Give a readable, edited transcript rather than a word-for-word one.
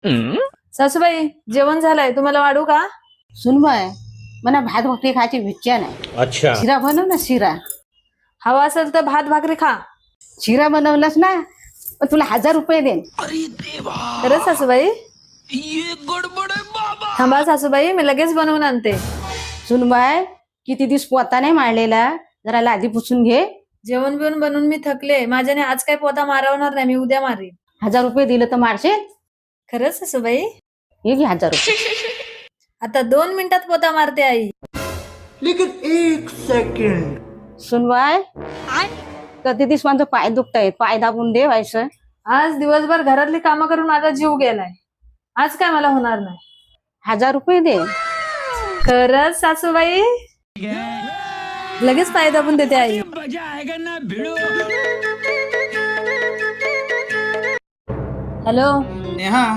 सासूबाई जेवण झालंय, तुम्हाला वाढू का? सुनबाय, मला भात भाकरी खायची इच्छा नाही. अच्छा. शिरा बनव ना, शिरा. हवा असेल तर भात भाकरी खा. शिरा बनवलास ना, पण तुला 1000 रुपये देईन. खरंच सासूबाई? थांबा सासूबाई, मी लगेच बनवून आणते. सुनबाय, किती दिवस पोता नाही मारलेला, जरा लादी पुसून घे. जेवण बिवून बनवून मी थकले, माझ्याने आज काही पोता मारवणार नाही, मी उद्या मारीन. 1000 रुपये दिलं तर मारशील? खरंच सासूबाई? हे घे 1000 रुपये. आता 2 मिनिटात पोता मारते आई. सुनबाय, कधी दिवस माझं पाय दुखतायत, पाय दाबून दे व्हायचं. आज दिवसभर घरातली कामं करून माझा जीव गेलाय, आज काय मला होणार नाही. 1000 रुपये दे. खरंच सासूबाई? लगेच पाय दाबून देते आई. हॅलो नेहा,